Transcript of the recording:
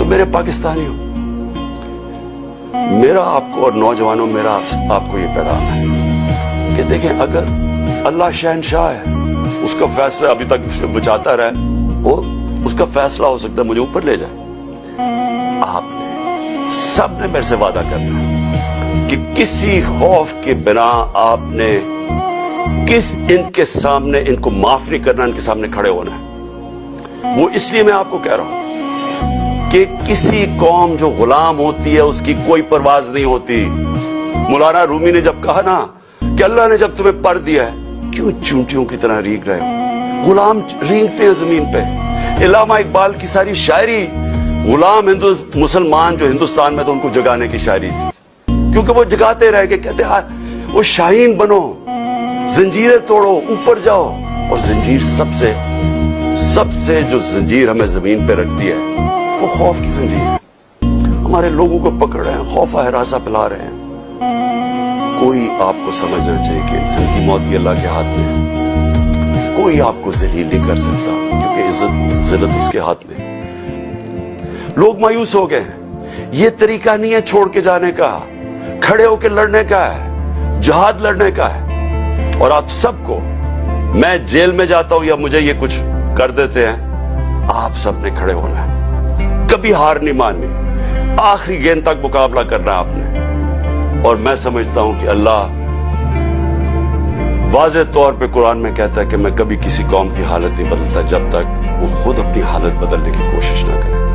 میرے پاکستانیوں، میرا آپ کو اور نوجوانوں میرا آپ کو یہ پیغام ہے کہ دیکھیں، اگر اللہ شہنشاہ ہے، اس کا فیصلہ ابھی تک بچاتا رہے، وہ اس کا فیصلہ ہو سکتا ہے مجھے اوپر لے جائے۔ آپ نے سب نے میرے سے وعدہ کرنا ہے کہ کسی خوف کے بنا آپ نے ان کے سامنے ان کو معاف نہیں کرنا، ان کے سامنے کھڑے ہونا ہے۔ وہ اس لیے میں آپ کو کہہ رہا ہوں کہ کسی قوم جو غلام ہوتی ہے اس کی کوئی پرواز نہیں ہوتی۔ مولانا رومی نے جب کہا نا کہ اللہ نے جب تمہیں پر دیا ہے کیوں چونٹیوں کی طرح رینگ رہے ہو؟ غلام رینگتے ہیں زمین پہ۔ علامہ اقبال کی ساری شاعری غلام مسلمان جو ہندوستان میں تو ان کو جگانے کی شاعری تھی، کیونکہ وہ جگاتے رہ کے کہتے ہیں وہ شاہین بنو، زنجیریں توڑو، اوپر جاؤ۔ اور زنجیر سب سے جو زنجیر ہمیں زمین پہ رکھتی ہے وہ خوف کی زنجیر ہے۔ ہمارے لوگوں کو پکڑ رہے ہیں، خوف ہراساں پلا رہے ہیں۔ کوئی آپ کو سمجھنا چاہیے کہ انسان کی موت بھی اللہ کے ہاتھ میں ہے۔ کوئی آپ کو ذلیل نہیں کر سکتا کیونکہ عزت ذلت اس کے ہاتھ میں ہے۔ لوگ مایوس ہو گئے ہیں۔ یہ طریقہ نہیں ہے چھوڑ کے جانے کا، کھڑے ہو کے لڑنے کا ہے، جہاد لڑنے کا ہے۔ اور آپ سب کو، میں جیل میں جاتا ہوں یا مجھے یہ کچھ کر دیتے ہیں، آپ سب نے کھڑے ہونا ہے، کبھی ہار نہیں ماننی، آخری گیند تک مقابلہ کرنا ہے آپ نے۔ اور میں سمجھتا ہوں کہ اللہ واضح طور پہ قرآن میں کہتا ہے کہ میں کبھی کسی قوم کی حالت نہیں بدلتا جب تک وہ خود اپنی حالت بدلنے کی کوشش نہ کرے۔